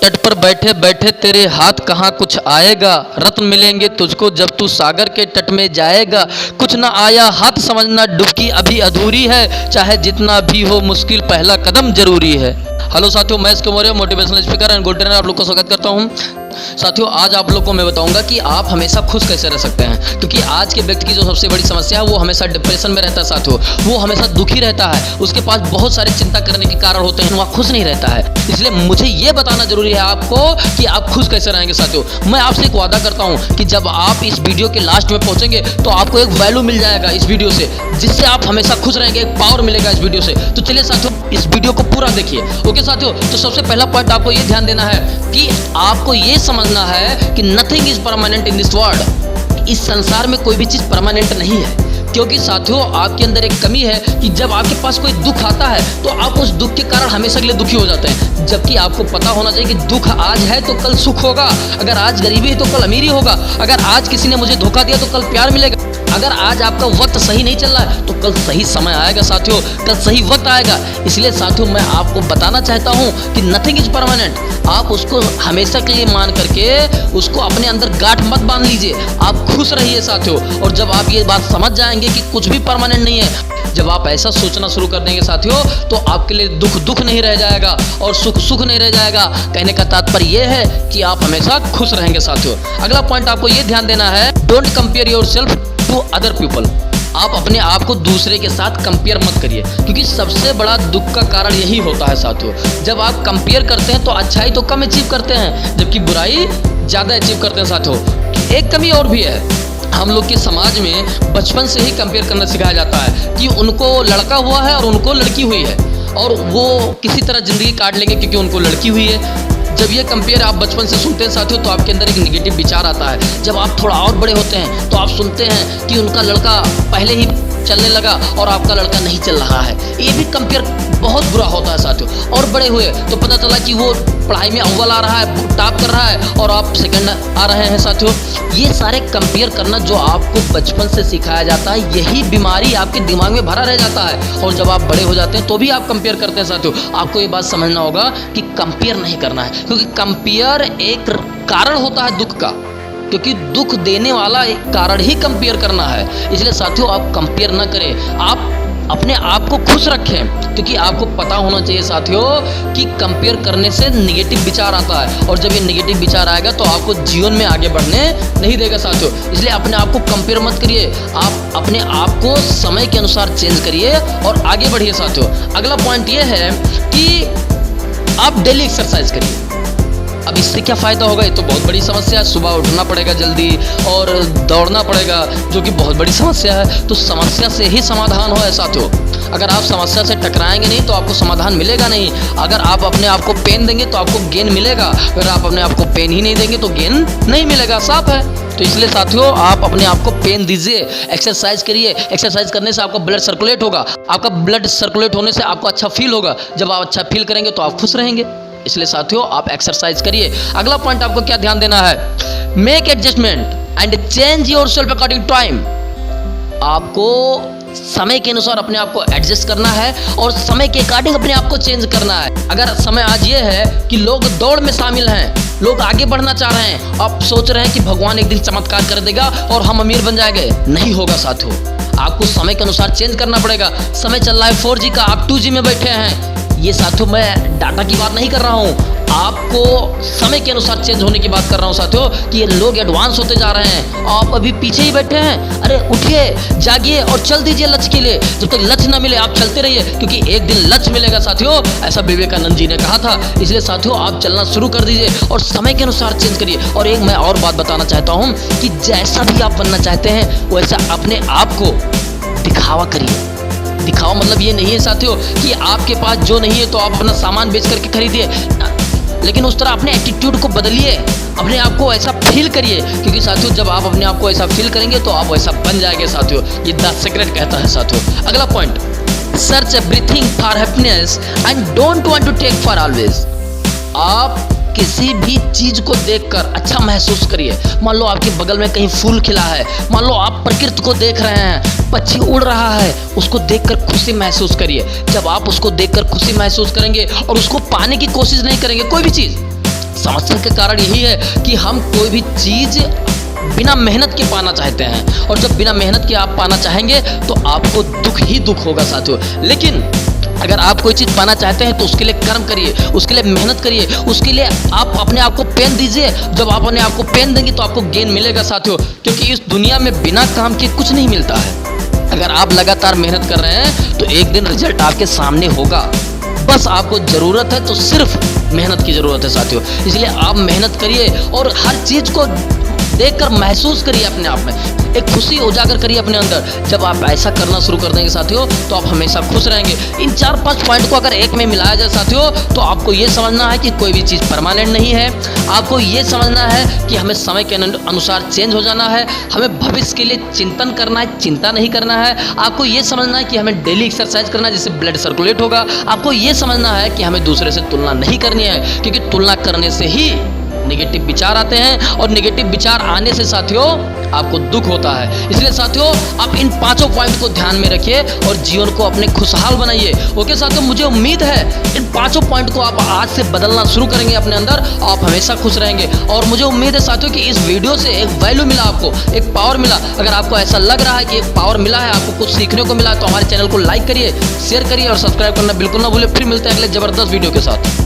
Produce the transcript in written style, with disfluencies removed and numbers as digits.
तट पर बैठे बैठे तेरे हाथ कहाँ कुछ आएगा, रत्न मिलेंगे तुझको जब तू सागर के तट में जाएगा। कुछ ना आया हाथ समझना डुबकी अभी अधूरी है, चाहे जितना भी हो मुश्किल पहला कदम जरूरी है। हेलो साथियों, मैं इसके Maurya motivational speaker and gold trainer आप लोग को स्वागत करता हूं। साथियों, आज आप लोग को मैं बताऊंगा कि आप हमेशा खुश कैसे रह सकते हैं, क्योंकि आज के व्यक्ति की जो सबसे बड़ी समस्या है वो हमेशा डिप्रेशन में रहता है। साथियों, वो हमेशा दुखी रहता है, उसके पास बहुत सारे चिंता करने के कारण होते हैं, वह खुश नहीं रहता है। इसलिए मुझे ये बताना जरूरी है आपको कि आप खुश कैसे रहेंगे। साथियों, मैं आपसे एक वादा करता हूं कि जब आप इस वीडियो के लास्ट में पहुंचेंगे तो आपको एक वैल्यू मिल जाएगा इस वीडियो से, जिससे आप हमेशा खुश रहेंगे, एक पावर मिलेगा इस वीडियो से। तो चलिए साथियों, इस वीडियो को पूरा देखिए। ओके साथियों, तो सबसे पहला पॉइंट आपको ये ध्यान देना है कि आपको ये समझना है कि nothing is permanent in this world. इस संसार में कोई भी चीज परमानेंट नहीं है, क्योंकि साथियों आपके अंदर एक कमी है कि जब आपके पास कोई दुख आता है तो आप उस दुख के कारण हमेशा के लिए दुखी हो जाते हैं, जबकि आपको पता होना चाहिए कि दुख आज है तो कल सुख होगा, अगर आज गरीबी है तो कल अमीरी होगा, अगर आज किसी ने मुझे धोखा दिया तो कल प्यार मिलेगा, अगर आज आपका वक्त सही नहीं चल रहा है तो कल सही समय आएगा। साथियों, कल सही वक्त आएगा। इसलिए साथियों, मैं आपको बताना चाहता हूं कि नथिंग इज परमानेंट। आप उसको हमेशा के लिए मान करके उसको अपने अंदर गांठ मत बांध लीजिए, आप खुश रहिए साथियों। और जब आप ये बात समझ जाएंगे कि कुछ भी परमानेंट नहीं है, जब आप ऐसा सोचना शुरू कर देंगे साथियों, तो आपके लिए दुख दुख नहीं रह जाएगा और सुख सुख नहीं रह जाएगा। कहने का तात्पर्य यह है कि आप हमेशा खुश रहेंगे साथियों। अगला पॉइंट आपको यह ध्यान देना है, don't compare yourself to other people. आप अपने आप को दूसरे के साथ कंपेयर मत करिए, क्योंकि सबसे बड़ा दुख का कारण यही होता है साथियों। जब आप कंपेयर करते हैं तो अच्छाई तो कम अचीव करते हैं, जबकि बुराई ज़्यादा अचीव करते हैं साथियों। एक कमी और भी है, हम लोग के समाज में बचपन से ही कंपेयर करना सिखाया जाता है कि उनको लड़का हुआ है और उनको लड़की हुई है, और वो किसी तरह ज़िंदगी काट लेंगे क्योंकि उनको लड़की हुई है। जब ये कंपेयर आप बचपन से सुनते हैं साथियों, तो आपके अंदर एक नेगेटिव विचार आता है। जब आप थोड़ा और बड़े होते हैं तो आप सुनते हैं कि उनका लड़का पहले ही चलने लगा और आपका लड़का नहीं चल रहा है। ये भी कंपेयर बहुत बुरा होता है साथियों। और बड़े हुए तो पता चला कि वो पढ़ाई में अव्वल आ रहा है, टॉप कर रहा है, और आप सेकंड आ रहे हैं साथियों। ये सारे कंपेयर करना जो आपको बचपन से सिखाया जाता है, यही बीमारी आपके दिमाग में भरा रह जाता है, और जब आप बड़े हो जाते हैं तो भी आप कंपेयर करते हैं साथियों। आपको ये बात समझना होगा कि कंपेयर नहीं करना है, क्योंकि कंपेयर एक कारण होता है दुख का, क्योंकि दुख देने वाला एक कारण ही कंपेयर करना है। इसलिए साथियों, आप कंपेयर ना करें, आप अपने आप को खुश रखें, क्योंकि आपको पता होना चाहिए साथियों कि कंपेयर करने से नेगेटिव विचार आता है, और जब ये नेगेटिव विचार आएगा तो आपको जीवन में आगे बढ़ने नहीं देगा साथियों। इसलिए अपने आप को कंपेयर मत करिए, आप अपने आप को समय के अनुसार चेंज करिए और आगे बढ़िए साथियों। अगला पॉइंट ये है कि आप डेली एक्सरसाइज करिए। अब इससे क्या फ़ायदा होगा, ये तो बहुत बड़ी समस्या है। सुबह उठना पड़ेगा जल्दी और दौड़ना पड़ेगा, जो कि बहुत बड़ी समस्या है। तो समस्या से ही समाधान हो साथियों। अगर आप समस्या से टकराएंगे नहीं तो आपको समाधान मिलेगा नहीं। अगर आप अपने आप को पेन देंगे तो आपको गेन मिलेगा, अगर आप अपने आप को पेन ही नहीं देंगे तो गेन नहीं मिलेगा, साफ है। तो इसलिए साथियों, आप अपने आप को पेन दीजिए, एक्सरसाइज करिए। एक्सरसाइज करने से आपका ब्लड सर्कुलेट होगा, आपका ब्लड सर्कुलेट होने से आपको अच्छा फील होगा। जब आप अच्छा फील करेंगे तो आप खुश रहेंगे। इसलिए साथियों, आप एक्सरसाइज करिए। अगला पॉइंट आपको क्या ध्यान देना है, make adjustment and change yourself according time. आपको समय के अनुसार अपने आप को एडजस्ट करना है और समय के अकॉर्डिंग अपने आप को चेंज करना है। अगर समय आज ये है कि लोग दौड़ में शामिल हैं, लोग आगे बढ़ना चाह रहे हैं, आप सोच रहे हैं कि भगवान एक दिन चमत्कार कर देगा और हम अमीर बन जाएंगे, नहीं होगा साथियों। आपको समय के अनुसार चेंज करना पड़ेगा। समय चल रहा है 4G का, आप 2G में बैठे हैं। ये साथियों, मैं डाटा की बात नहीं कर रहा हूँ, आपको समय के अनुसार चेंज होने की बात कर रहा हूँ साथियों। कि ये लोग एडवांस होते जा रहे हैं, आप अभी पीछे ही बैठे हैं। अरे उठिए, जागिए और चल दीजिए लक्ष्य के लिए। जब तक लक्ष्य ना मिले आप चलते रहिए, क्योंकि एक दिन लक्ष्य मिलेगा साथियों, ऐसा विवेकानंद जी ने कहा था। इसलिए साथियों, आप चलना शुरू कर दीजिए और समय के अनुसार चेंज करिए। और एक मैं और बात बताना चाहता हूँ कि जैसा भी आप बनना चाहते हैं वैसा अपने आप को दिखावा करिए। दिखावा मतलब ये नहीं है साथियों कि आपके पास जो नहीं है तो आप अपना सामान बेच करके खरीदिए, लेकिन उस तरह अपने एटीट्यूड को बदलिए, अपने आप को ऐसा फील करिए, क्योंकि साथियों जब आप अपने आप को ऐसा फील करेंगे तो आप वैसा बन जाएंगे साथियों। ये द सीक्रेट कहता है साथियों। अगला point, search everything for happiness and don't want to take for always. आप किसी भी चीज को देखकर अच्छा महसूस करिए। मान लो आपके बगल में कहीं फूल खिला है, मान लो आप प्रकृति को देख रहे हैं, पक्षी उड़ रहा है, उसको देखकर खुशी महसूस करिए। जब आप उसको देखकर खुशी महसूस करेंगे और उसको पाने की कोशिश नहीं करेंगे, कोई भी चीज, समस्या का कारण यही है कि हम कोई भी चीज़ बिना मेहनत के पाना चाहते हैं, और जब बिना मेहनत के आप पाना चाहेंगे तो आपको दुख ही दुख होगा साथियों। लेकिन अगर आप कोई चीज़ पाना चाहते हैं तो उसके लिए कर्म करिए, उसके लिए मेहनत करिए, उसके लिए आप अपने आप को पेन दीजिए। जब आप अपने आप को पेन देंगे तो आपको गेन मिलेगा साथियों, क्योंकि इस दुनिया में बिना काम के कुछ नहीं मिलता है। अगर आप लगातार मेहनत कर रहे हैं तो एक दिन रिजल्ट आपके सामने होगा। बस आपको ज़रूरत है तो सिर्फ मेहनत की ज़रूरत है साथियों। इसलिए आप मेहनत करिए और हर चीज़ को देखकर महसूस करिए अपने आप में, एक खुशी उजागर करिए अपने अंदर। जब आप ऐसा करना शुरू कर देंगे साथियों तो आप हमेशा खुश रहेंगे। इन 4-5 पॉइंट को अगर एक में मिलाया जाए साथियों तो आपको ये समझना है कि कोई भी चीज़ परमानेंट नहीं है। आपको ये समझना है कि हमें समय के अनुसार चेंज हो जाना है, हमें भविष्य के लिए चिंतन करना है, चिंता नहीं करना है। आपको ये समझना है कि हमें डेली एक्सरसाइज करना है जिससे ब्लड सर्कुलेट होगा। आपको ये समझना है कि हमें दूसरे से तुलना नहीं करनी है, क्योंकि तुलना करने से ही नेगेटिव विचार आते हैं, और नेगेटिव विचार आने से साथियों आपको दुख होता है। इसलिए साथियों आप इन 5 पॉइंट को ध्यान में रखिए और जीवन को अपने खुशहाल बनाइए। ओके साथियों, मुझे उम्मीद है इन 5 पॉइंट को आप आज से बदलना शुरू करेंगे अपने अंदर, आप हमेशा खुश रहेंगे। और मुझे उम्मीद है साथियों कि इस वीडियो से एक वैल्यू मिला, आपको एक पावर मिला। अगर आपको ऐसा लग रहा है कि एक पावर मिला है, आपको कुछ सीखने को मिला है, तो हमारे चैनल को लाइक करिए, शेयर करिए और सब्सक्राइब करना बिल्कुल ना भूलिए। फिर मिलते हैं अगले जबरदस्त वीडियो के साथ।